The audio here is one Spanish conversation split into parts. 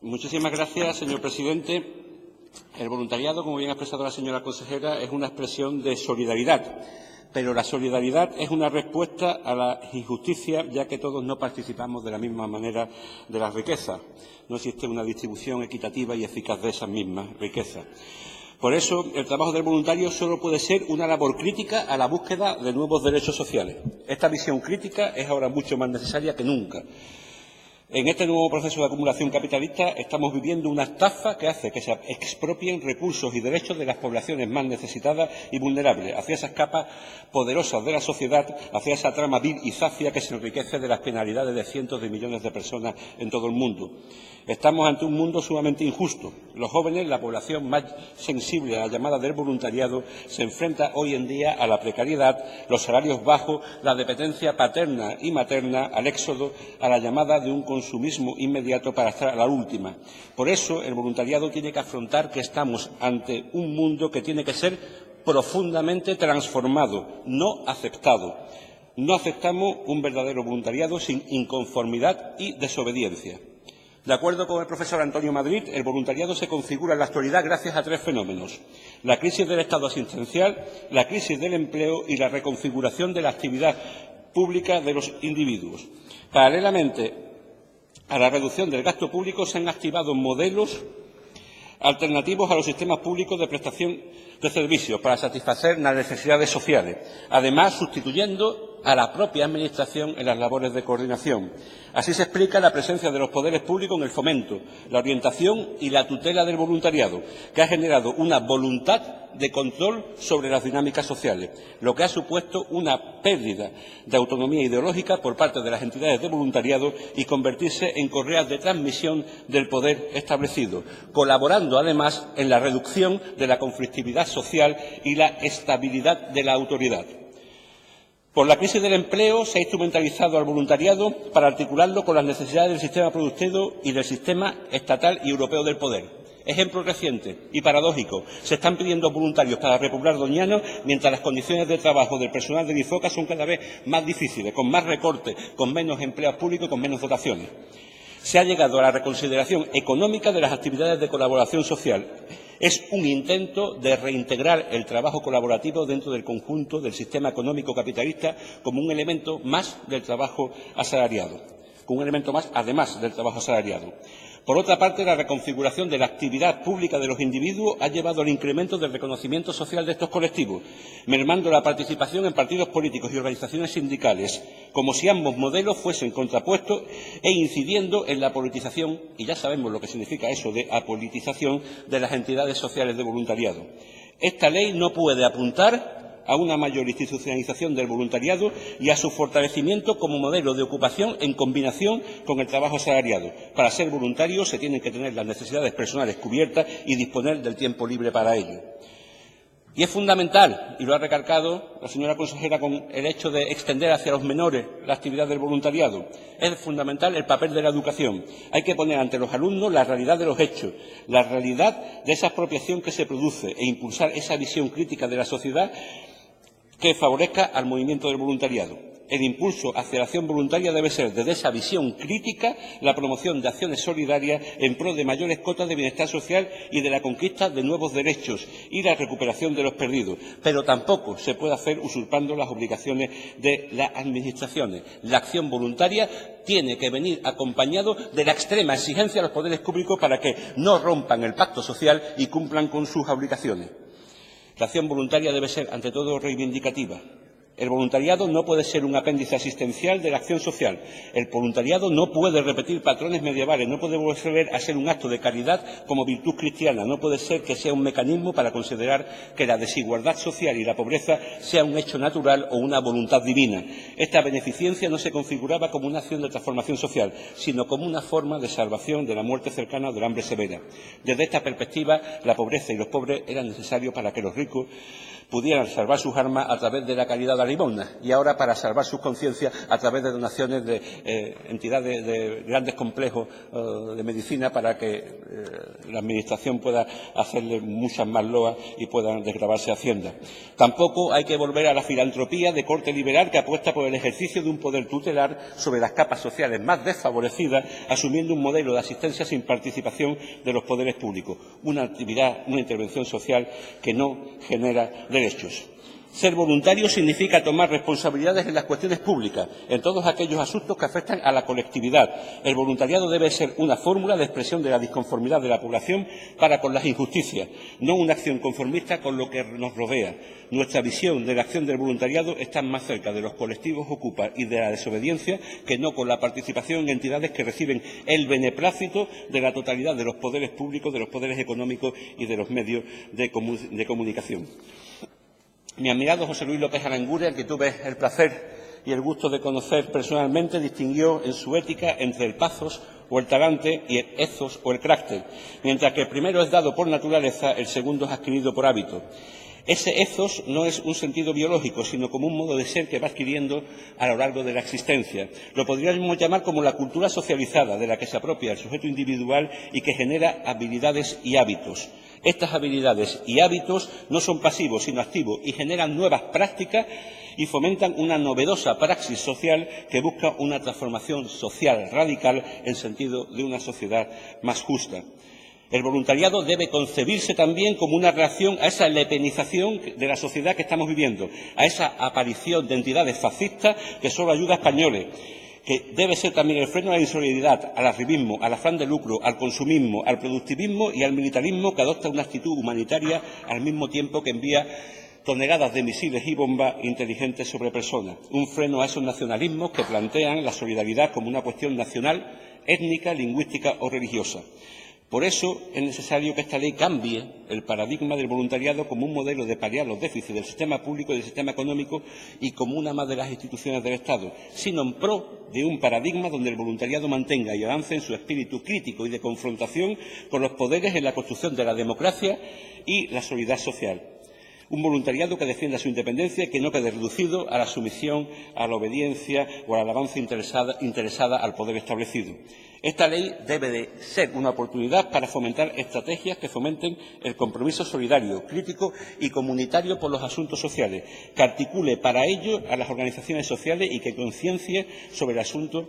Muchísimas gracias, señor presidente. El voluntariado, como bien ha expresado la señora consejera, es una expresión de solidaridad, pero la solidaridad es una respuesta a la injusticia, ya que todos no participamos de la misma manera de las riquezas. No existe una distribución equitativa y eficaz de esas mismas riquezas. Por eso, el trabajo del voluntario solo puede ser una labor crítica a la búsqueda de nuevos derechos sociales. Esta visión crítica es ahora mucho más necesaria que nunca. En este nuevo proceso de acumulación capitalista estamos viviendo una estafa que hace que se expropien recursos y derechos de las poblaciones más necesitadas y vulnerables hacia esas capas poderosas de la sociedad, hacia esa trama vil y zafia que se enriquece de las penalidades de cientos de millones de personas en todo el mundo. Estamos ante un mundo sumamente injusto. Los jóvenes, la población más sensible a la llamada del voluntariado, se enfrenta hoy en día a la precariedad, los salarios bajos, la dependencia paterna y materna, al éxodo, a la llamada de un consumismo inmediato para estar a la última. Por eso, el voluntariado tiene que afrontar que estamos ante un mundo que tiene que ser profundamente transformado, no aceptado. No aceptamos un verdadero voluntariado sin inconformidad y desobediencia. De acuerdo con el profesor Antonio Madrid, el voluntariado se configura en la actualidad gracias a tres fenómenos: la crisis del Estado asistencial, la crisis del empleo y la reconfiguración de la actividad pública de los individuos. Paralelamente a la reducción del gasto público, se han activado modelos alternativos a los sistemas públicos de prestación de servicios para satisfacer las necesidades sociales, además sustituyendo a la propia Administración en las labores de coordinación. Así se explica la presencia de los poderes públicos en el fomento, la orientación y la tutela del voluntariado, que ha generado una voluntad de control sobre las dinámicas sociales, lo que ha supuesto una pérdida de autonomía ideológica por parte de las entidades de voluntariado y convertirse en correas de transmisión del poder establecido, colaborando además en la reducción de la conflictividad social y la estabilidad de la autoridad. Por la crisis del empleo se ha instrumentalizado al voluntariado para articularlo con las necesidades del sistema productivo y del sistema estatal y europeo del poder. Ejemplo reciente y paradójico: se están pidiendo voluntarios para repoblar Doñana, mientras las condiciones de trabajo del personal del IFOCA son cada vez más difíciles, con más recortes, con menos empleados públicos y con menos dotaciones. Se ha llegado a la reconsideración económica de las actividades de colaboración social. Es un intento de reintegrar el trabajo colaborativo dentro del conjunto del sistema económico capitalista como un elemento más del trabajo asalariado, como un elemento más, además del trabajo asalariado. Por otra parte, la reconfiguración de la actividad pública de los individuos ha llevado al incremento del reconocimiento social de estos colectivos, mermando la participación en partidos políticos y organizaciones sindicales, como si ambos modelos fuesen contrapuestos, e incidiendo en la politización, y ya sabemos lo que significa eso de apolitización, de las entidades sociales de voluntariado. Esta ley no puede apuntar a una mayor institucionalización del voluntariado y a su fortalecimiento como modelo de ocupación en combinación con el trabajo asalariado. Para ser voluntario se tienen que tener las necesidades personales cubiertas y disponer del tiempo libre para ello. Y es fundamental, y lo ha recalcado la señora consejera con el hecho de extender hacia los menores la actividad del voluntariado, es fundamental el papel de la educación. Hay que poner ante los alumnos la realidad de los hechos, la realidad de esa expropiación que se produce e impulsar esa visión crítica de la sociedad que favorezca al movimiento del voluntariado. El impulso hacia la acción voluntaria debe ser, desde esa visión crítica, la promoción de acciones solidarias en pro de mayores cotas de bienestar social y de la conquista de nuevos derechos y la recuperación de los perdidos. Pero tampoco se puede hacer usurpando las obligaciones de las administraciones. La acción voluntaria tiene que venir acompañado de la extrema exigencia de los poderes públicos para que no rompan el pacto social y cumplan con sus obligaciones. La acción voluntaria debe ser, ante todo, reivindicativa. El voluntariado no puede ser un apéndice asistencial de la acción social. El voluntariado no puede repetir patrones medievales, no puede volver a ser un acto de caridad como virtud cristiana, no puede ser que sea un mecanismo para considerar que la desigualdad social y la pobreza sea un hecho natural o una voluntad divina. Esta beneficencia no se configuraba como una acción de transformación social, sino como una forma de salvación de la muerte cercana o del hambre severa. Desde esta perspectiva, la pobreza y los pobres eran necesarios para que los ricos pudieran salvar sus armas a través de la caridad de la limosna y ahora para salvar sus conciencias a través de donaciones de entidades de grandes complejos de medicina para que la Administración pueda hacerle muchas más loas y puedan desgravarse Hacienda. Tampoco hay que volver a la filantropía de corte liberal que apuesta por el ejercicio de un poder tutelar sobre las capas sociales más desfavorecidas, asumiendo un modelo de asistencia sin participación de los poderes públicos, una actividad, una intervención social que no genera derechos. Ser voluntario significa tomar responsabilidades en las cuestiones públicas, en todos aquellos asuntos que afectan a la colectividad. El voluntariado debe ser una fórmula de expresión de la disconformidad de la población para con las injusticias, no una acción conformista con lo que nos rodea. Nuestra visión de la acción del voluntariado está más cerca de los colectivos ocupas y de la desobediencia que no con la participación en entidades que reciben el beneplácito de la totalidad de los poderes públicos, de los poderes económicos y de los medios de comunicación. Mi admirado José Luis López Aranguren, al que tuve el placer y el gusto de conocer personalmente, distinguió en su ética entre el pathos o el talante y el ethos o el carácter. Mientras que el primero es dado por naturaleza, el segundo es adquirido por hábito. Ese ethos no es un sentido biológico, sino como un modo de ser que va adquiriendo a lo largo de la existencia. Lo podríamos llamar como la cultura socializada, de la que se apropia el sujeto individual y que genera habilidades y hábitos. Estas habilidades y hábitos no son pasivos, sino activos, y generan nuevas prácticas y fomentan una novedosa praxis social que busca una transformación social radical en sentido de una sociedad más justa. El voluntariado debe concebirse también como una reacción a esa lepenización de la sociedad que estamos viviendo, a esa aparición de entidades fascistas que solo ayuda a españoles, que debe ser también el freno a la insolidaridad, al arribismo, al afán de lucro, al consumismo, al productivismo y al militarismo que adopta una actitud humanitaria al mismo tiempo que envía toneladas de misiles y bombas inteligentes sobre personas. Un freno a esos nacionalismos que plantean la solidaridad como una cuestión nacional, étnica, lingüística o religiosa. Por eso es necesario que esta ley cambie el paradigma del voluntariado como un modelo de paliar los déficits del sistema público y del sistema económico y como una más de las instituciones del Estado, sino en pro de un paradigma donde el voluntariado mantenga y avance en su espíritu crítico y de confrontación con los poderes en la construcción de la democracia y la solidaridad social. Un voluntariado que defienda su independencia y que no quede reducido a la sumisión, a la obediencia o a la alabanza interesada al poder establecido. Esta ley debe de ser una oportunidad para fomentar estrategias que fomenten el compromiso solidario, crítico y comunitario por los asuntos sociales, que articule para ello a las organizaciones sociales y que conciencie sobre el asunto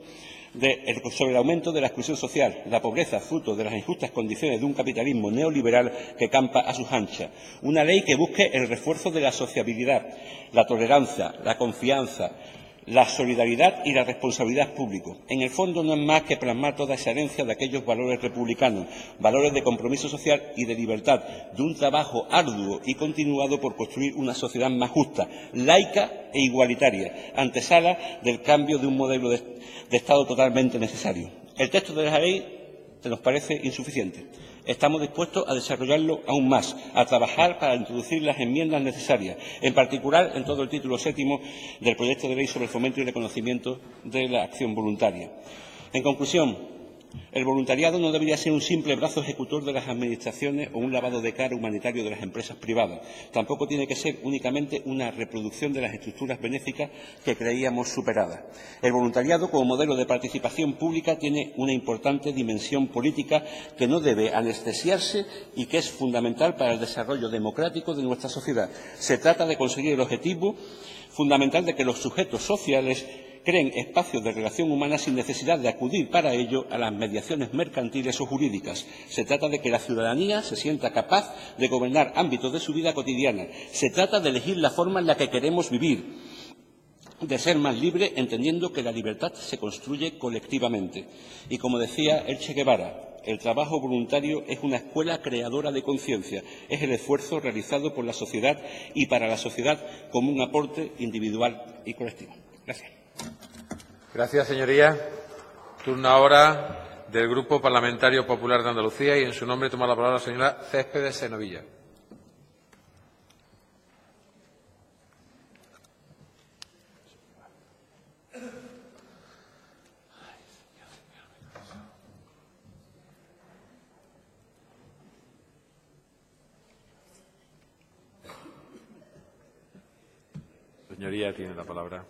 sobre el aumento de la exclusión social, la pobreza, fruto de las injustas condiciones de un capitalismo neoliberal que campa a sus anchas. Una ley que busque el refuerzo de la sociabilidad, la tolerancia, la confianza, la solidaridad y la responsabilidad pública. En el fondo no es más que plasmar toda esa herencia de aquellos valores republicanos, valores de compromiso social y de libertad, de un trabajo arduo y continuado por construir una sociedad más justa, laica e igualitaria, antesala del cambio de un modelo de Estado totalmente necesario. El texto de la ley nos parece insuficiente. Estamos dispuestos a desarrollarlo aún más, a trabajar para introducir las enmiendas necesarias, en particular en todo el título séptimo del proyecto de ley sobre el fomento y reconocimiento de la acción voluntaria. En conclusión, el voluntariado no debería ser un simple brazo ejecutor de las administraciones o un lavado de cara humanitario de las empresas privadas. Tampoco tiene que ser únicamente una reproducción de las estructuras benéficas que creíamos superadas. El voluntariado, como modelo de participación pública, tiene una importante dimensión política que no debe anestesiarse y que es fundamental para el desarrollo democrático de nuestra sociedad. Se trata de conseguir el objetivo fundamental de que los sujetos sociales creen espacios de relación humana sin necesidad de acudir para ello a las mediaciones mercantiles o jurídicas. Se trata de que la ciudadanía se sienta capaz de gobernar ámbitos de su vida cotidiana. Se trata de elegir la forma en la que queremos vivir, de ser más libre, entendiendo que la libertad se construye colectivamente. Y como decía el Che Guevara, el trabajo voluntario es una escuela creadora de conciencia, es el esfuerzo realizado por la sociedad y para la sociedad como un aporte individual y colectivo. Gracias. Gracias, señoría. Turno ahora del Grupo Parlamentario Popular de Andalucía y en su nombre toma la palabra la señora Céspedes Senovilla. Señoría, tiene la palabra.